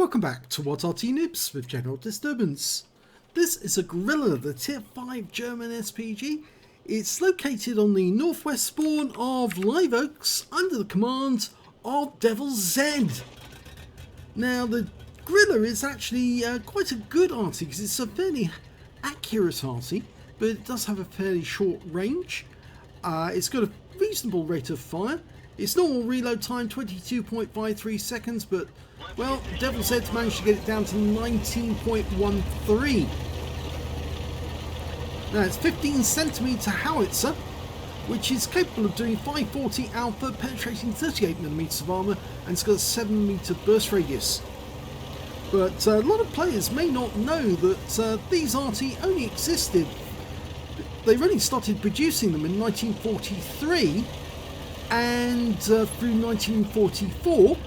Welcome back to What Arty Noobs with General Disturbance. This is a Grille, the Tier 5 German SPG. It's located on the northwest spawn of Live Oaks under the command of Devil Z. Now the Grille is actually quite a good Arty because it's a fairly accurate Arty, but it does have a fairly short range. It's got a reasonable rate of fire. Its normal reload time 22.53 seconds, but well, Devil Z's managed to get it down to 19.13. Now it's 15cm howitzer, which is capable of doing 540 alpha, penetrating 38mm of armour, and it's got a 7m burst radius. But a lot of players may not know that these Arty only existed. They only started producing them in 1943 and through 1944.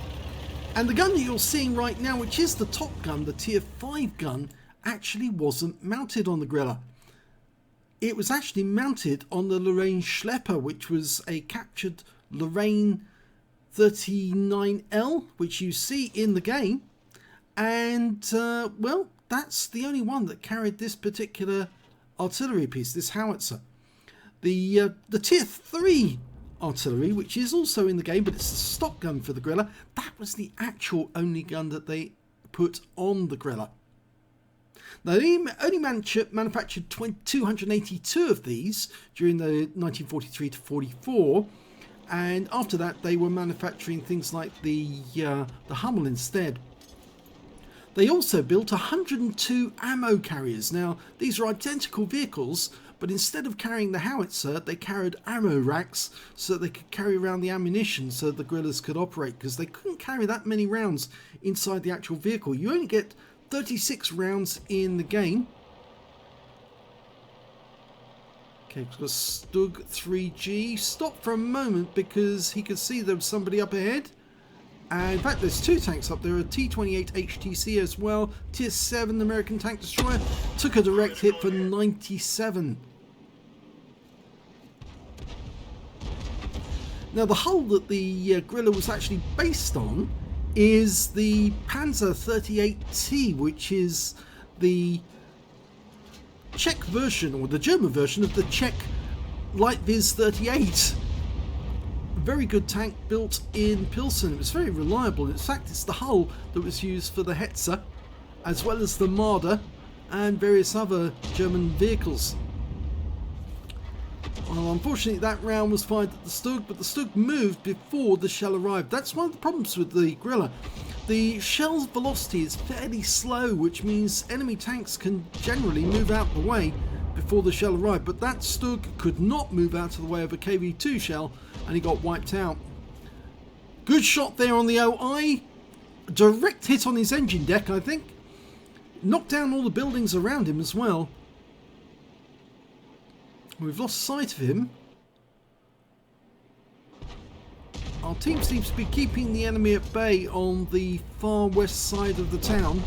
And the gun that you're seeing right now, which is the top gun, the Tier 5 gun, actually wasn't mounted on the Grille. It was actually mounted on the Lorraine Schlepper, which was a captured Lorraine 39L, which you see in the game. And, well, that's the only one that carried this particular artillery piece, this howitzer. The Tier 3 artillery, which is also in the game, but it's the stock gun for the Grille, that was the actual only gun that they put on the Grille. Now, they only manufactured 282 of these during the 1943 to 44, and after that they were manufacturing things like the Hummel instead. They also built 102 ammo carriers. Now, these are identical vehicles, but instead of carrying the howitzer, they carried ammo racks so that they could carry around the ammunition so the Grilles could operate, because they couldn't carry that many rounds inside the actual vehicle. You only get 36 rounds in the game. Okay, we've got Stug 3G. Stop for a moment because he could see there was somebody up ahead. And in fact, there's two tanks up there, a T-28 HTC as well. Tier 7 American tank destroyer took a direct hit for 97. Now, the hull that the Grille was actually based on is the Panzer 38T, which is the Czech version, or the German version of the Czech Light Viz 38. Very good tank built in Pilsen. It was very reliable. In fact, it's the hull that was used for the Hetzer, as well as the Marder and various other German vehicles. Well, unfortunately, that round was fired at the Stug, but the Stug moved before the shell arrived. That's one of the problems with the Grille. The shell's velocity is fairly slow, which means enemy tanks can generally move out the way before the shell arrived, but that Stug could not move out of the way of a KV-2 shell, and he got wiped out. Good shot there on the OI. Direct hit on his engine deck, I think. Knocked down all the buildings around him as well. We've lost sight of him. Our team seems to be keeping the enemy at bay on the far west side of the town,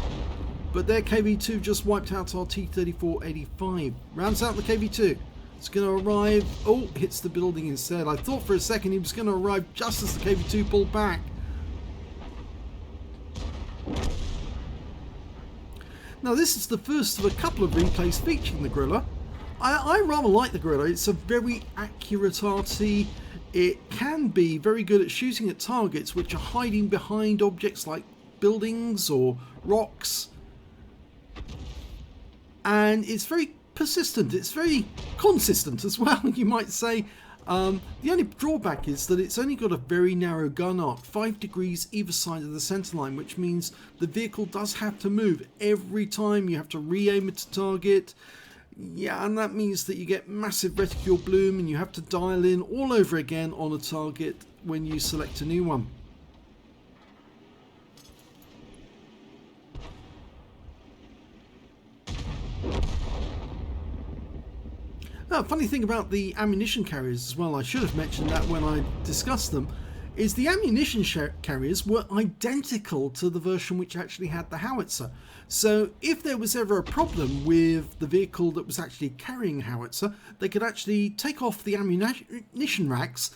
but their KV-2 just wiped out our T-34-85. Rounds out the KV-2. It's going to arrive. Oh, hits the building instead. I thought for a second he was going to arrive just as the KV-2 pulled back. Now, this is the first of a couple of replays featuring the Grille. I rather like the Grille. It's a very accurate Arty. It can be very good at shooting at targets which are hiding behind objects like buildings or rocks. And it's very persistent. It's very consistent as well, you might say. The only drawback is that it's only got a very narrow gun arc, 5 degrees either side of the center line, which means the vehicle does have to move every time. You have to re-aim at a target. Yeah, and that means that you get massive reticule bloom and you have to dial in all over again on a target when you select a new one. Now, funny thing about the ammunition carriers as well, I should have mentioned that when I discussed them, is the ammunition carriers were identical to the version which actually had the howitzer. So if there was ever a problem with the vehicle that was actually carrying a howitzer, they could actually take off the ammunition racks,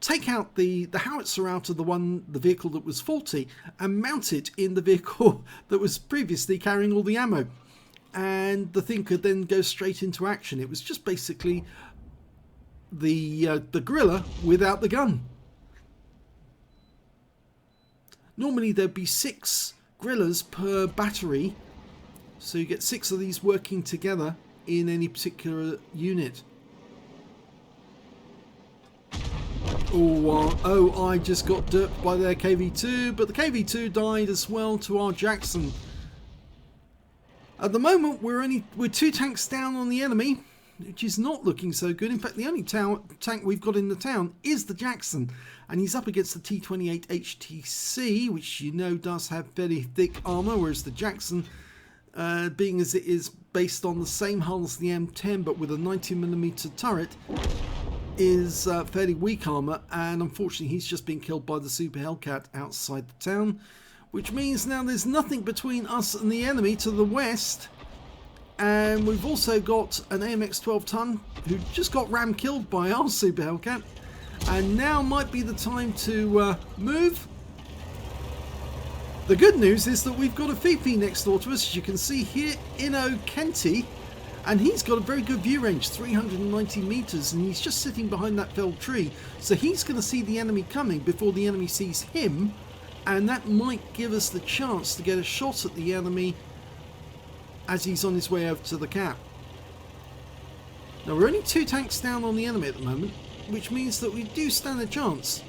take out the howitzer out of the vehicle that was faulty and mount it in the vehicle that was previously carrying all the ammo. And the thing could then go straight into action. It was just basically the Grille without the gun. Normally there'd be 6 Grilles per battery, so you get 6 of these working together in any particular unit. Oh, I just got derped by their KV-2, but the KV-2 died as well to our Jackson. At the moment, we're 2 tanks down on the enemy, which is not looking so good. In fact, the only tank we've got in the town is the Jackson, and he's up against the T28 HTC, which you know does have very thick armour, whereas the Jackson, being as it is based on the same hull as the M10 but with a 90mm turret, is fairly weak armour, and unfortunately he's just been killed by the Super Hellcat outside the town, which means now there's nothing between us and the enemy to the west. And we've also got an AMX 12 ton who just got ram killed by our Super Hellcat, and now might be the time to move. The good news is that we've got a Fifi next door to us, as you can see here, Inno Kenty, and he's got a very good view range, 390 meters, and he's just sitting behind that felled tree, so he's going to see the enemy coming before the enemy sees him, and that might give us the chance to get a shot at the enemy as he's on his way over to the cap. Now we're only 2 tanks down on the enemy at the moment, which means that we do stand a chance,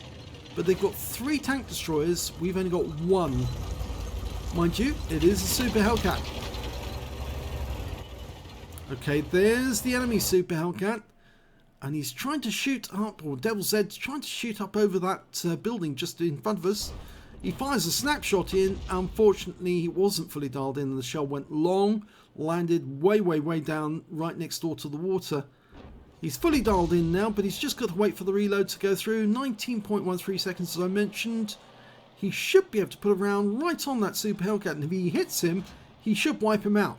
but they've got 3 tank destroyers, we've only got 1. Mind you, it is a Super Hellcat. Okay, there's the enemy Super Hellcat, and he's trying to shoot up, or Devil Zed's trying to shoot up over that building just in front of us. He fires a snapshot in. Unfortunately, he wasn't fully dialed in, and the shell went long, landed way down right next door to the water. He's fully dialed in now, but he's just got to wait for the reload to go through. 19.13 seconds, as I mentioned. He should be able to put a round right on that Super Hellcat, and if he hits him, he should wipe him out.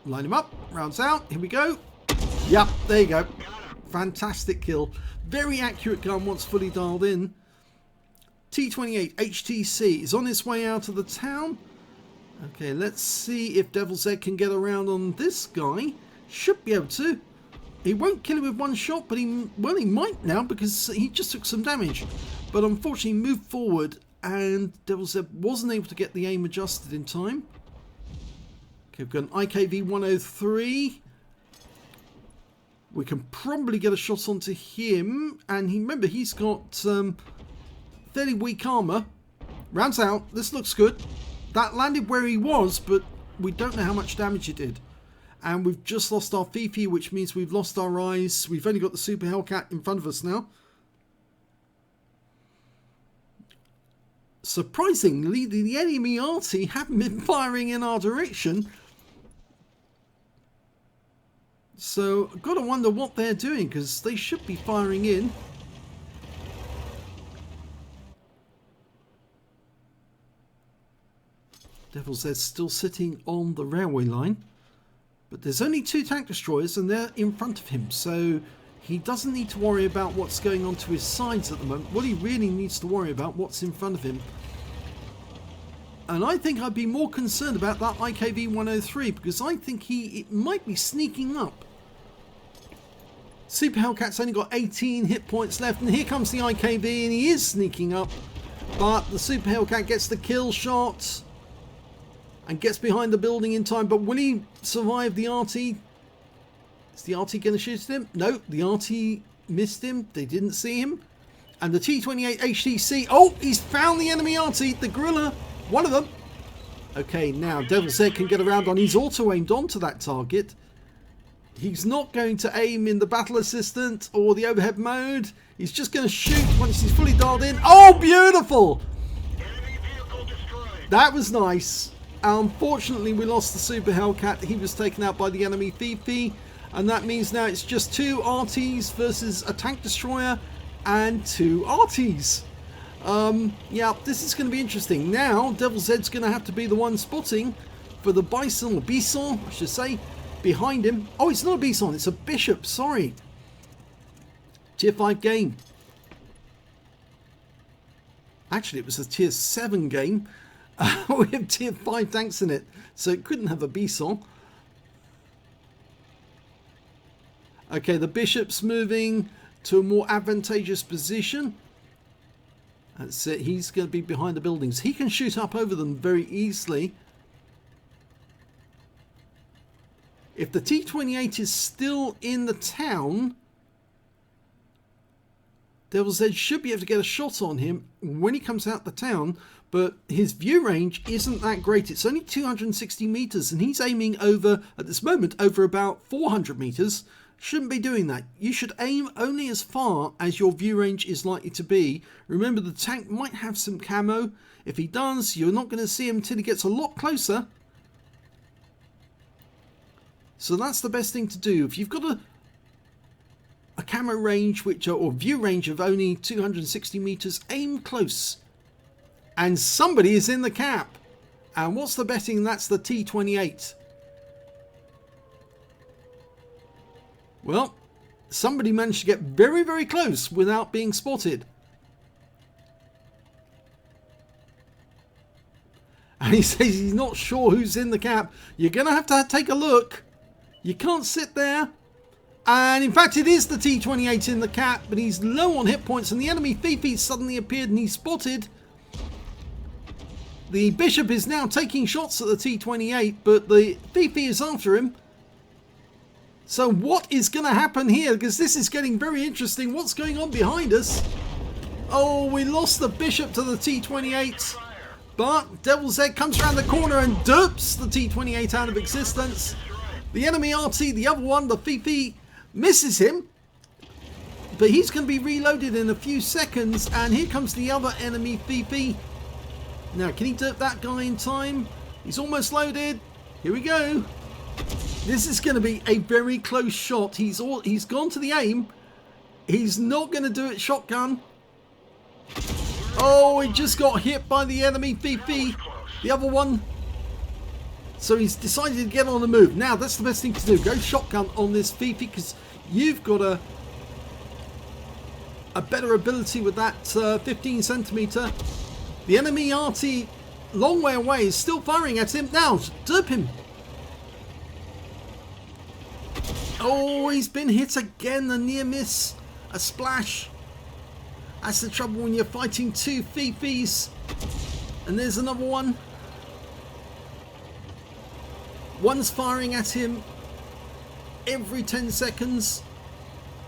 Line him up, rounds out, here we go. Yep, there you go. Fantastic kill. Very accurate gun once fully dialed in. T28 HTC is on its way out of the town. Okay, let's see if Devil Zed can get around on this guy. Should be able to. He won't kill him with 1 shot, but he might now, because he just took some damage. But unfortunately moved forward, and Devil Zed wasn't able to get the aim adjusted in time. Okay, we've got an IKV 103. We can probably get a shot onto him, and remember he's got fairly weak armour. Rounds out, this looks good. That landed where he was, but we don't know how much damage it did. And we've just lost our Fifi, which means we've lost our eyes. We've only got the Super Hellcat in front of us now. Surprisingly, the enemy Arty haven't been firing in our direction. So I've got to wonder what they're doing, because they should be firing in. Devil Zed's still sitting on the railway line, but there's only 2 tank destroyers and they're in front of him, so he doesn't need to worry about what's going on to his sides at the moment. What he really needs to worry about what's in front of him. And I think I'd be more concerned about that IKV 103, because I think it might be sneaking up. Super Hellcat's only got 18 hit points left, and here comes the IKV, and he is sneaking up, but the Super Hellcat gets the kill shot and gets behind the building in time. But will he survive the Arty? Is the Arty going to shoot him? No, the Arty missed him. They didn't see him. And the T28 HTC, oh, he's found the enemy Arty, the Grille, one of them. Okay, now Devil Zed can get around on. He's auto-aimed onto that target. He's not going to aim in the battle assistant or the overhead mode. He's just going to shoot once he's fully dialed in. Oh, beautiful! That was nice. Unfortunately, we lost the Super Hellcat. He was taken out by the enemy Fifi. And that means now it's just 2 Artys versus a tank destroyer and 2 Artys. Yeah, this is going to be interesting. Now, Devil Zed's going to have to be the one spotting for the Bison, or Bison, I should say, behind him. Oh, it's not a Bison, it's a Bishop, sorry. Tier 5 game. Actually, it was a tier 7 game with tier 5 tanks in it, so it couldn't have a BSOL. Okay, the bishop's moving to a more advantageous position. That's it. He's going to be behind the buildings. He can shoot up over them very easily. If the T-28 is still in the town, Devil's Edge should be able to get a shot on him when he comes out the town, but his view range isn't that great. It's only 260 meters, and he's aiming over, at this moment, over about 400 meters. Shouldn't be doing that. You should aim only as far as your view range is likely to be. Remember, the tank might have some camo. If he does, you're not going to see him until he gets a lot closer. So that's the best thing to do. If you've got a camo range or view range of only 260 meters, aim close. And somebody is in the cap. And what's the betting? That's the T-28. Well, somebody managed to get very, very close without being spotted. And he says he's not sure who's in the cap. You're going to have to take a look. You can't sit there. And in fact, it is the T-28 in the cap, but he's low on hit points, and the enemy Fifi suddenly appeared and he's spotted. The bishop is now taking shots at the T-28, but the Fifi is after him. So what is going to happen here? Because this is getting very interesting. What's going on behind us? Oh, we lost the bishop to the T-28. But Devil's Egg comes around the corner and dupes the T-28 out of existence. The enemy Arty, the other one, the Fifi, misses him. But he's going to be reloaded in a few seconds. And here comes the other enemy Fifi. Now, can he dupe that guy in time? He's almost loaded. Here we go. This is going to be a very close shot. He's gone to the aim. He's not going to do it shotgun. Oh, he just got hit by the enemy Fifi. The other one. So he's decided to get on the move. Now, that's the best thing to do. Go shotgun on this Fifi, because you've got a better ability with that 15 centimeter. The enemy Arty, long way away, is still firing at him. Now, dupe him. Oh, he's been hit again. A near miss. A splash. That's the trouble when you're fighting two Fifis. And there's another one. One's firing at him every 10 seconds.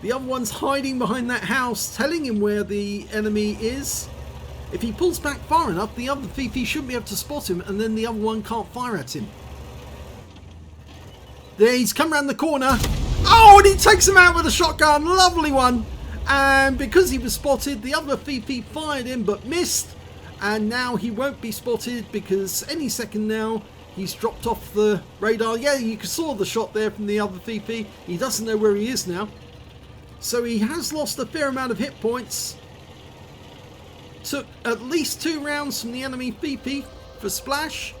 The other one's hiding behind that house, telling him where the enemy is. If he pulls back far enough, the other Fifi should be able to spot him, and then the other one can't fire at him. There, he's come around the corner. Oh, and he takes him out with a shotgun. Lovely one. And because he was spotted, the other Fifi fired him but missed. And now he won't be spotted because any second now he's dropped off the radar. Yeah, you saw the shot there from the other Fifi. He doesn't know where he is now. So he has lost a fair amount of hit points. Took at least 2 rounds from the enemy Fifi for splash.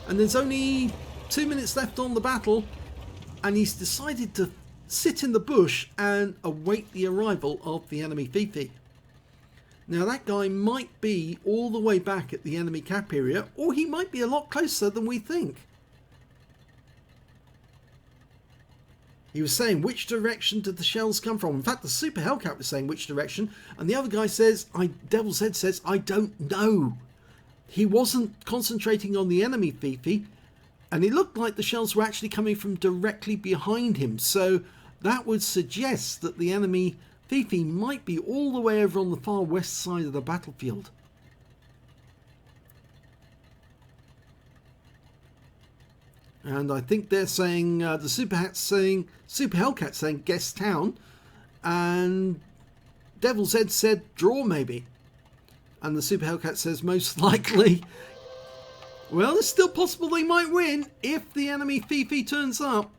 And there's only 2 minutes left on the battle. And he's decided to sit in the bush and await the arrival of the enemy Fifi. Now that guy might be all the way back at the enemy cap area, or he might be a lot closer than we think. He was saying, which direction did the shells come from? In fact, the Super Hellcat was saying which direction, and the other guy says, Devil's Head says, I don't know. He wasn't concentrating on the enemy Fifi, and it looked like the shells were actually coming from directly behind him. So that would suggest that the enemy Fifi might be all the way over on the far west side of the battlefield. And I think they're saying, the Super Hellcat saying guess town, and Devil's Head said draw maybe. And the Super Hellcat says most likely. Well, it's still possible they might win if the enemy Fifi turns up.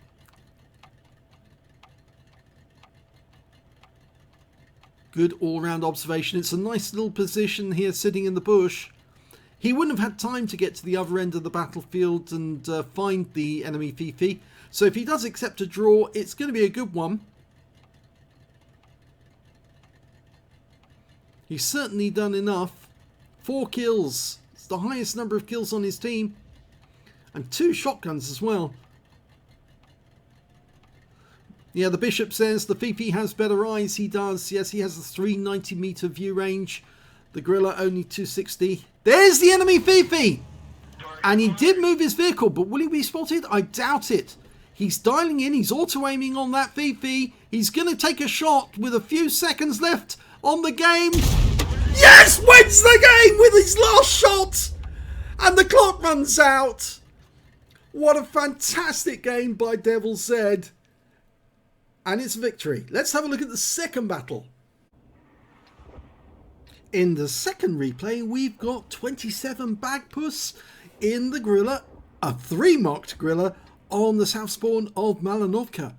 Good all-round observation. It's a nice little position here sitting in the bush. He wouldn't have had time to get to the other end of the battlefield and find the enemy Fifi. So if he does accept a draw, it's going to be a good one. He's certainly done enough 4 kills. It's the highest number of kills on his team. And 2 shotguns as well. Yeah, the Bishop says the Fifi has better eyes. He does. Yes, he has a 390 meter view range. The Grille only 260. There's the enemy Fifi! And he did move his vehicle, but will he be spotted? I doubt it. He's dialing in. He's auto-aiming on that Fifi. He's going to take a shot with a few seconds left on the game. Yes! Wins the game with his last shot! And the clock runs out. What a fantastic game by Devil Z. And it's a victory. Let's have a look at the second battle. In the second replay, we've got 27 Bagpuss in the Grille, a 3-marked Grille on the south spawn of Malinovka.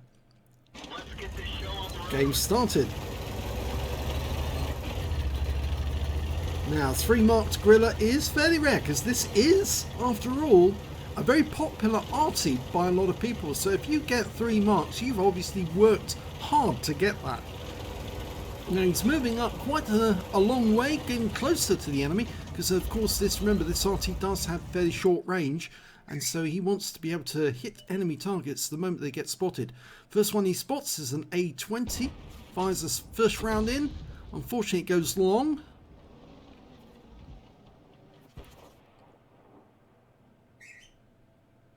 Game started. Now, 3-marked Grille is fairly rare because this is, after all, a very popular Arty by a lot of people. So if you get 3 marks, you've obviously worked hard to get that. Now he's moving up quite a long way, getting closer to the enemy, because of course remember this Arty does have fairly short range, and so he wants to be able to hit enemy targets the moment they get spotted. First one he spots is an A20, fires his first round in. Unfortunately it goes long.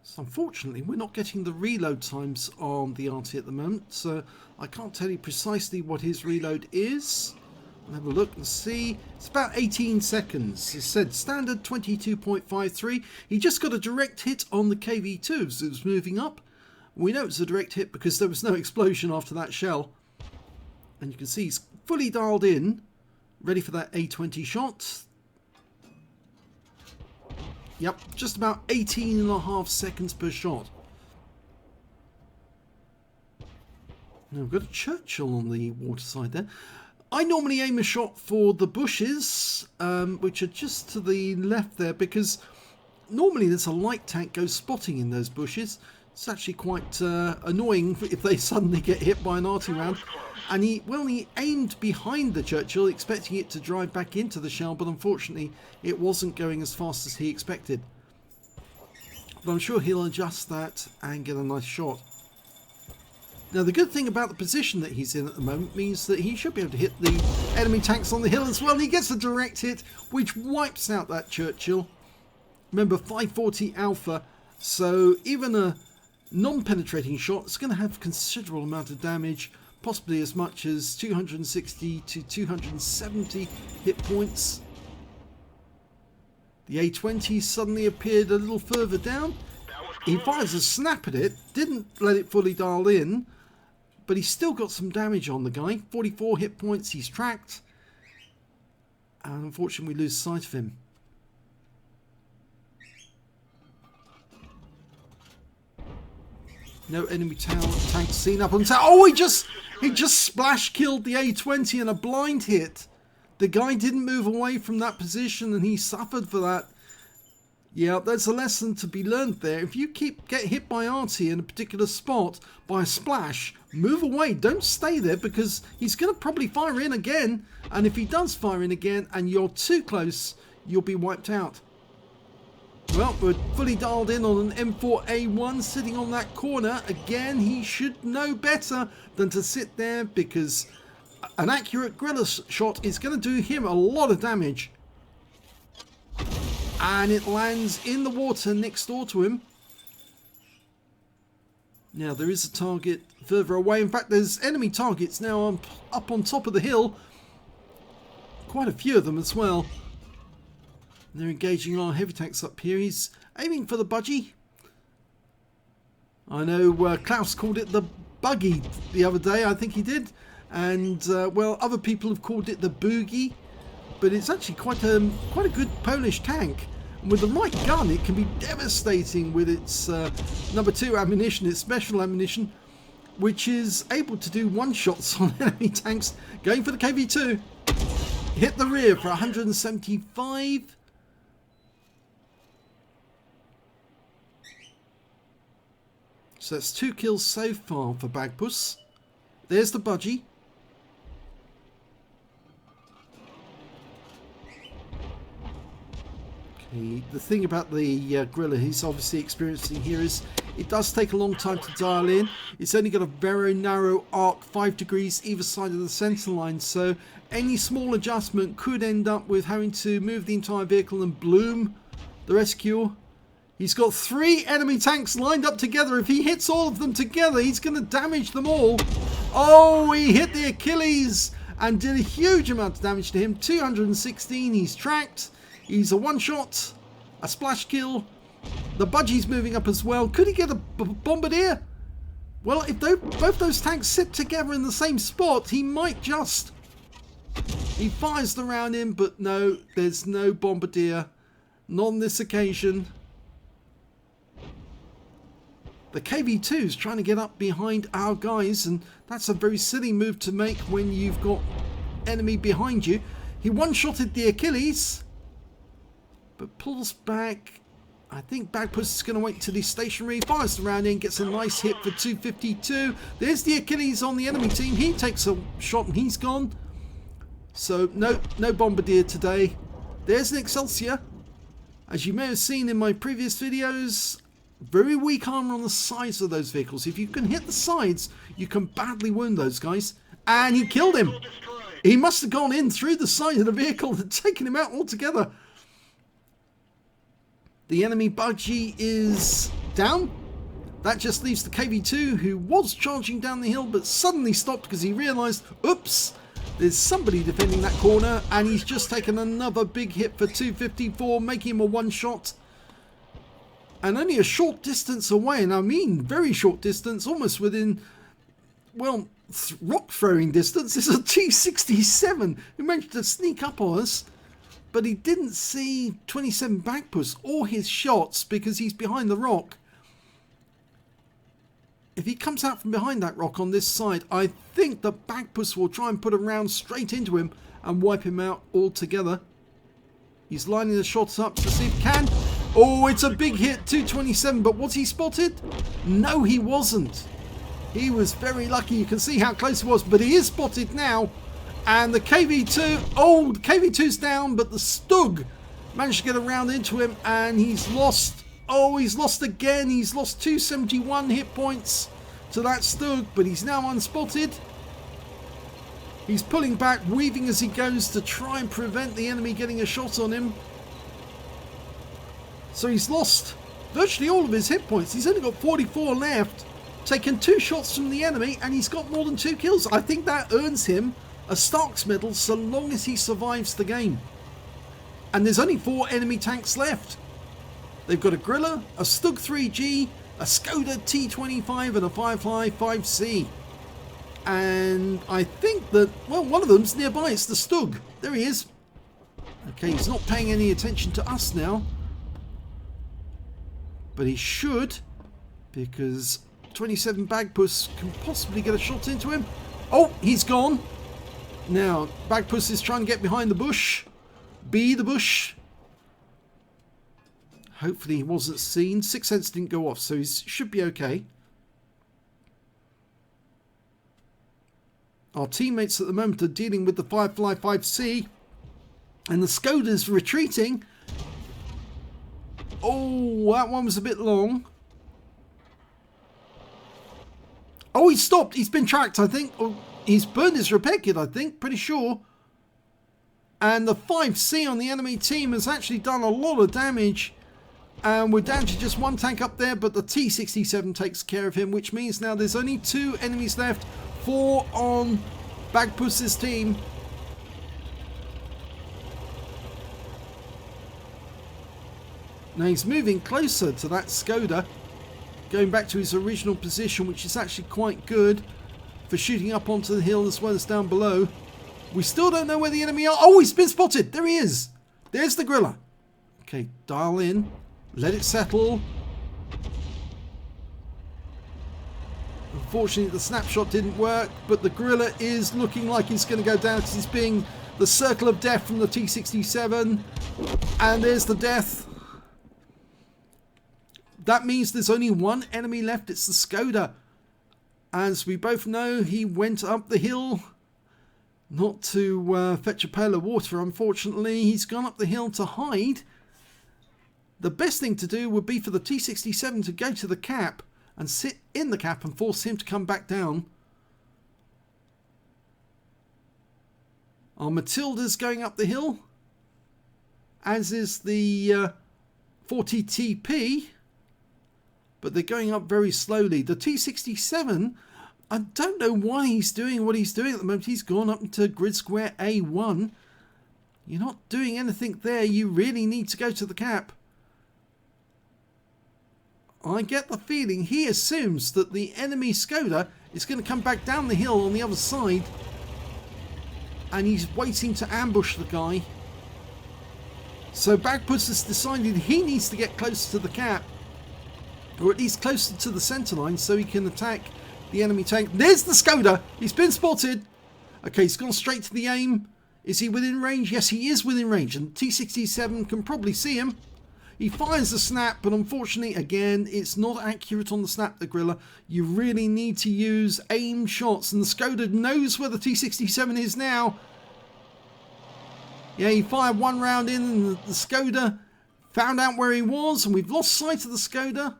So unfortunately we're not getting the reload times on the Arty at the moment, so I can't tell you precisely what his reload is. I'll have a look and see. It's about 18 seconds. It said standard 22.53. He just got a direct hit on the KV2 as it was moving up. We know it's a direct hit because there was no explosion after that shell. And you can see he's fully dialed in, ready for that A20 shot. Yep, just about 18.5 seconds per shot. Now we've got a Churchill on the water side there. I normally aim a shot for the bushes, which are just to the left there, because normally there's a light tank goes spotting in those bushes. It's actually quite annoying if they suddenly get hit by an Arty round. And he aimed behind the Churchill, expecting it to drive back into the shell, but unfortunately it wasn't going as fast as he expected. But I'm sure he'll adjust that and get a nice shot. Now the good thing about the position that he's in at the moment means that he should be able to hit the enemy tanks on the hill as well. And he gets a direct hit which wipes out that Churchill. Remember, 540 alpha, so even a non-penetrating shot is going to have considerable amount of damage, possibly as much as 260 to 270 hit points. The A20 suddenly appeared a little further down. He fires a snap at it, didn't let it fully dial in, but he's still got some damage on the guy. 44 hit points, he's tracked, and unfortunately we lose sight of him. No enemy tank seen up on tower. Oh, he just splash killed the A20 in a blind hit. The guy didn't move away from that position and he suffered for that. Yeah, there's a lesson to be learned there. If you get hit by Arty in a particular spot by a splash, move away. Don't stay there because he's going to probably fire in again. And if he does fire in again and you're too close, you'll be wiped out. Well, we're fully dialed in on an M4A1 sitting on that corner. Again, he should know better than to sit there because an accurate Grille shot is going to do him a lot of damage. And it lands in the water next door to him. Now, there is a target further away. In fact, there's enemy targets now up on top of the hill. Quite a few of them as well. They're engaging our heavy tanks up here. He's aiming for the budgie. I know Klaus called it the buggy the other day, I think he did. And, well, other people have called it the boogie. But it's actually quite a good Polish tank. And with the right gun, it can be devastating with its #2 ammunition, its special ammunition, which is able to do one-shots on enemy tanks. Going for the KV2. Hit the rear for 175. So that's 2 kills so far for Bagpuss. There's the budgie. The thing about the Grille he's obviously experiencing here is it does take a long time to dial in. It's only got a very narrow arc, 5 degrees either side of the center line, so any small adjustment could end up with having to move the entire vehicle and bloom the rescue. He's got 3 enemy tanks lined up together. If he hits all of them together, he's going to damage them all. Oh, he hit the Achilles and did a huge amount of damage to him. 216, he's tracked. He's a one-shot, a splash kill. The budgie's moving up as well. Could he get a bombardier? Well, if both those tanks sit together in the same spot, he might just. He fires the round in, but no, there's no bombardier. Not on this occasion. The KV-2 is trying to get up behind our guys, and that's a very silly move to make when you've got enemy behind you. He one-shotted the Achilles, but pulls back. I think Bagpuss is going to wait till he's stationary. Fires the round in, gets a nice hit for 252. There's the Achilles on the enemy team. He takes a shot and he's gone. So no bombardier today. There's an Excelsior. As you may have seen in my previous videos, very weak armor on the sides of those vehicles. If you can hit the sides, you can badly wound those guys. And he killed him. He must have gone in through the side of the vehicle and taken him out altogether. The enemy budgie is down. That just leaves the KV-2, who was charging down the hill but suddenly stopped because he realised, oops, there's somebody defending that corner, and he's just taken another big hit for 254, making him a one-shot. And only a short distance away, and I mean very short distance, almost within, well, rock throwing distance, is a T-67 who managed to sneak up on us. But he didn't see 27 Bagpuss or his shots because he's behind the rock. If he comes out from behind that rock on this side, I think that Bagpuss will try and put a round straight into him and wipe him out altogether. He's lining the shots up to see if he can. Oh, it's a big hit, 227, but was he spotted? No, he wasn't. He was very lucky. You can see how close he was, but he is spotted now. And the KV-2, oh, the KV-2's down, but the Stug managed to get around into him, and he's lost. Oh, he's lost again. He's lost 271 hit points to that Stug, but he's now unspotted. He's pulling back, weaving as he goes to try and prevent the enemy getting a shot on him. So he's lost virtually all of his hit points. He's only got 44 left, taken 2 shots from the enemy, and he's got more than 2 kills. I think that earns him a Stark's medal so long as he survives the game. And there's only 4 enemy tanks left. They've got a Grille, a Stug 3G, a Skoda T25 and a Firefly 5C. And I think that, well, one of them's nearby. It's the Stug. There he is. Okay, he's not paying any attention to us now. But he should, because 27 Bagpuss can possibly get a shot into him. Oh, he's gone. Now, Bagpuss is trying to get behind the bush. Be the bush. Hopefully he wasn't seen. 6 Sense didn't go off, so he should be okay. Our teammates at the moment are dealing with the Firefly 5C. And the Skoda's retreating. Oh, that one was a bit long. Oh, he stopped. He's been tracked, I think. Oh, he's burned his repair kit, I think. Pretty sure. And the 5C on the enemy team has actually done a lot of damage. And we're down to just 1 tank up there. But the T-67 takes care of him. Which means now there's only 2 enemies left. 4 on Bagpuss's team. Now he's moving closer to that Skoda, going back to his original position, which is actually quite good for shooting up onto the hill as well as down below. We still don't know where the enemy are. Oh, he's been spotted. There he is. There's the Grille. Okay, dial in. Let it settle. Unfortunately, the snapshot didn't work, but the Grille is looking like he's going to go down because he's being the circle of death from the T-67. And there's the death. That means there's only 1 enemy left. It's the Skoda. As we both know, he went up the hill not to fetch a pail of water, unfortunately. He's gone up the hill to hide. the best thing to do would be for the T67 to go to the cap and sit in the cap and force him to come back down. Our Matilda's going up the hill, as is the 40TP, but they're going up very slowly. The T67, I don't know why he's doing what he's doing at the moment. He's gone up into grid square A1. You're not doing anything there. You really need to go to the cap. I get the feeling he assumes that the enemy Skoda is going to come back down the hill on the other side, and he's waiting to ambush the guy. So Bagpuss has decided he needs to get close to the cap, or at least closer to the centre line, so he can attack the enemy tank. There's the Skoda. He's been spotted. Okay, he's gone straight to the aim. Is he within range? Yes, he is within range, and T67 can probably see him. He fires the snap, but unfortunately, again, it's not accurate on the snap, the Grille. You really need to use aim shots, and the Skoda knows where the T67 is now. Yeah, he fired one round in, and the Skoda found out where he was, and we've lost sight of the Skoda.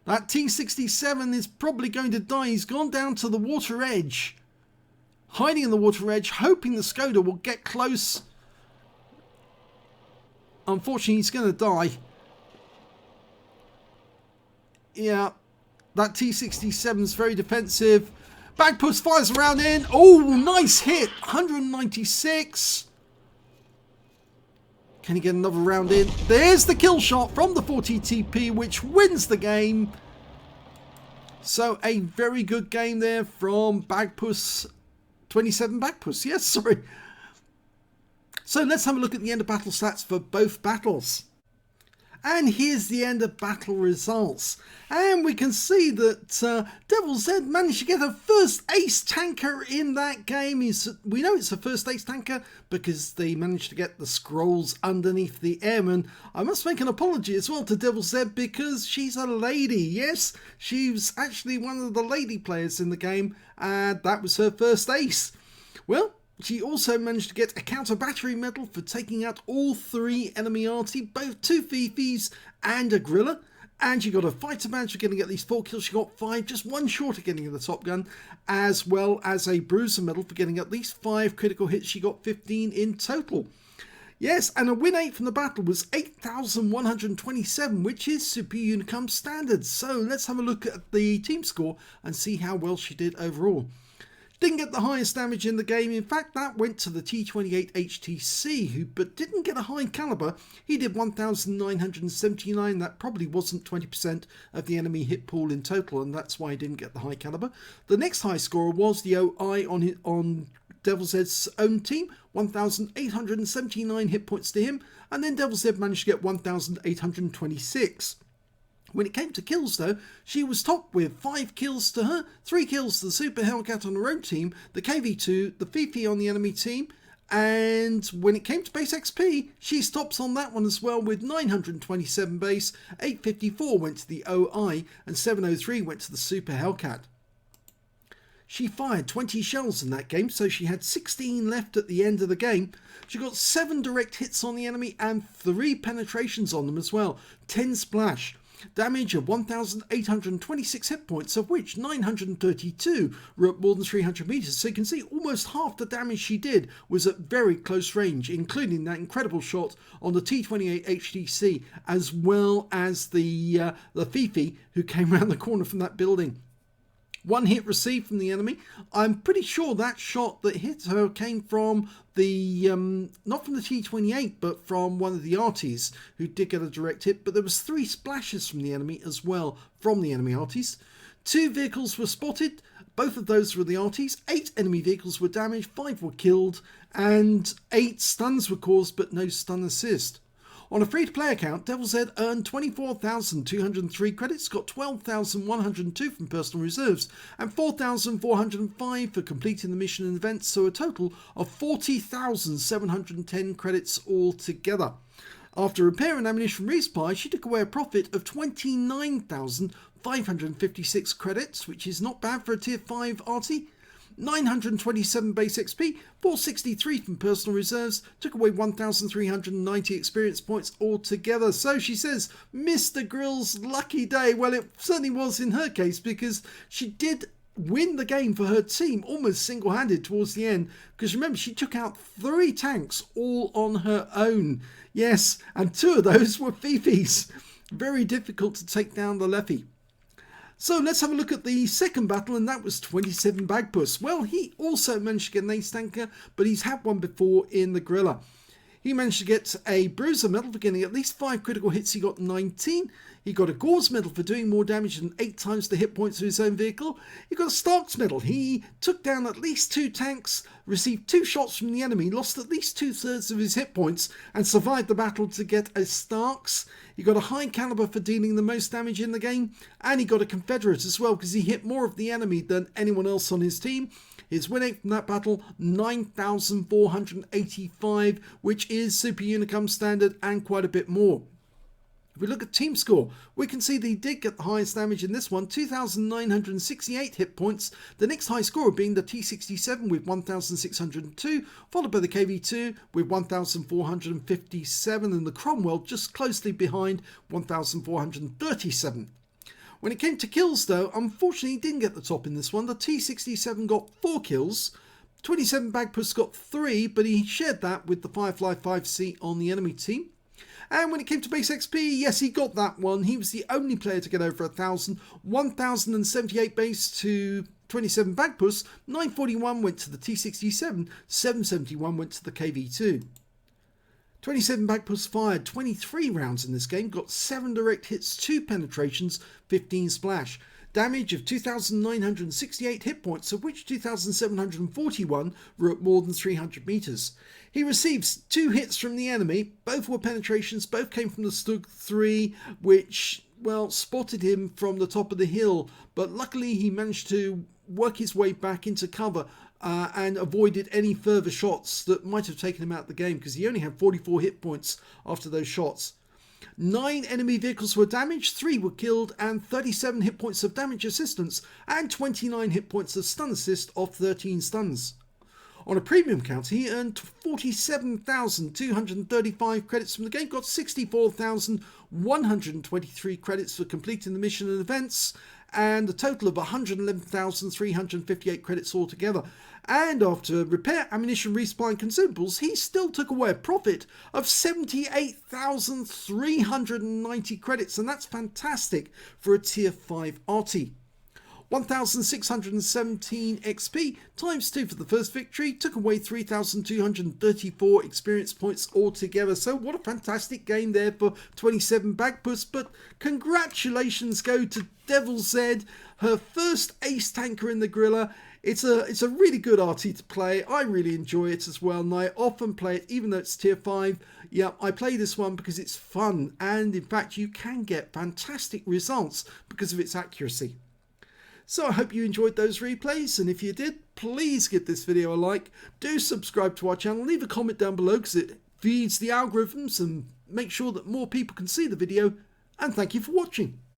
That T67 is probably going to die. He's gone down to the water edge, hiding in the water edge, hoping the Skoda will get close. Unfortunately, he's going to die. Yeah, that T67 is very defensive. Bagpuss fires around in. Oh, nice hit. 196. Can he get another round in? There's the kill shot from the 40TP, which wins the game. So a very good game there from Bagpuss. 27 Bagpuss. Yes, sorry. So let's have a look at the end of battle stats for both battles. And here's the end of battle results. And we can see that Devil Z managed to get her first ace tanker in that game. We know it's her first ace tanker because they managed to get the scrolls underneath the M. And I must make an apology as well to Devil Z because she's a lady. Yes, she's actually one of the lady players in the game, and that was her first ace. Well, she also managed to get a counter battery medal for taking out all three enemy Arty, both two Fifis and a Grille. And she got a fighter badge for getting at least 4 kills. She got 5, just one short of getting the top gun, as well as a bruiser medal for getting at least 5 critical hits. She got 15 in total. Yes, and a win rate from the battle was 8,127, which is Super Unicum standards. So let's have a look at the team score and see how well she did overall. Didn't get the highest damage in the game. In fact, that went to the T28 HTC, but didn't get a high caliber. He did 1,979. That probably wasn't 20% of the enemy hit pool in total, and that's why he didn't get the high caliber. The next high scorer was the OI on Devil Z's own team, 1,879 hit points to him, and then Devil Z managed to get 1,826. When it came to kills though, she was top with 5 kills to her, 3 kills to the Super Hellcat on her own team, the KV2, the Fifi on the enemy team, and when it came to base XP, she stops on that one as well with 927 base, 854 went to the OI, and 703 went to the Super Hellcat. She fired 20 shells in that game, so she had 16 left at the end of the game. She got 7 direct hits on the enemy and 3 penetrations on them as well, 10 splash. Damage of 1,826 hit points, of which 932 were at more than 300 meters. So you can see almost half the damage she did was at very close range, including that incredible shot on the T28 HTC, as well as the Fifi who came around the corner from that building. 1 hit received from the enemy. I'm pretty sure that shot that hit her came from the, not from the T28, but from one of the Artys, who did get a direct hit. But there was 3 splashes from the enemy as well, from the enemy Artys. 2 vehicles were spotted. Both of those were the Artys. 8 enemy vehicles were damaged, 5 were killed, and 8 stuns were caused, but no stun assist. On a free-to-play account, Devil Z earned 24,203 credits, got 12,102 from personal reserves, and 4,405 for completing the mission and events, so a total of 40,710 credits altogether. After repair and ammunition resupply, she took away a profit of 29,556 credits, which is not bad for a tier 5 Arty. 927 base XP, 463 from personal reserves, took away 1,390 experience points altogether. So she says, Mr. Grille's lucky day. Well, it certainly was in her case, because she did win the game for her team almost single-handed towards the end, because remember, she took out 3 tanks all on her own. Yes, and 2 of those were Fifi's. Very difficult to take down the Leffy. So let's have a look at the second battle, and that was 27 Bagpuss. Well, he also managed to get an ace tanker, but he's had one before in the Grille. He managed to get a Bruiser medal for getting at least 5 critical hits. He got 19. He got a Gauze medal for doing more damage than 8 times the hit points of his own vehicle. He got a Starks medal. He took down at least 2 tanks, received 2 shots from the enemy, lost at least 2/3 of his hit points, and survived the battle to get a Starks. He got a high caliber for dealing the most damage in the game, and he got a Confederate as well, because he hit more of the enemy than anyone else on his team. His win rate from that battle, 9,485, which is Super Unicum standard and quite a bit more. If we look at team score, we can see that he did get the highest damage in this one, 2,968 hit points. The next high scorer being the T67 with 1,602, followed by the KV2 with 1,457, and the Cromwell just closely behind, 1,437. When it came to kills though, unfortunately he didn't get the top in this one. The T67 got 4 kills, 27 Bagpuss got 3, but he shared that with the Firefly 5C on the enemy team. And when it came to base XP, yes, he got that one. He was the only player to get over 1,000. 1,078 base to 27 Bagpuss, 941 went to the T67, 771 went to the KV2. 27 Bagpuss fired 23 rounds in this game, got 7 direct hits, 2 penetrations, 15 splash. Damage of 2,968 hit points, of which 2,741 were at more than 300 meters. He receives 2 hits from the enemy, both were penetrations, both came from the Stug 3, which, well, spotted him from the top of the hill, but luckily he managed to work his way back into cover and avoided any further shots that might have taken him out of the game, because he only had 44 hit points after those shots. 9 enemy vehicles were damaged, 3 were killed, and 37 hit points of damage assistance, and 29 hit points of stun assist off 13 stuns. On a premium count, he earned 47,235 credits from the game, got 64,123 credits for completing the mission and events, and a total of 111,358 credits altogether. And after repair, ammunition, resupply and consumables, he still took away a profit of 78,390 credits, and that's fantastic for a tier 5 Arty. 1,617 XP times 2 for the first victory, took away 3,234 experience points altogether. So what a fantastic game there for 27 Bagpuss, but congratulations go to Devil Z, her first ace tanker in the Grille. It's a really good Arty to play. I really enjoy it as well, and I often play it even though it's tier 5. Yeah, I play this one because it's fun, and in fact you can get fantastic results because of its accuracy. So I hope you enjoyed those replays, and if you did, please give this video a like, do subscribe to our channel, leave a comment down below because it feeds the algorithms and make sure that more people can see the video, and thank you for watching.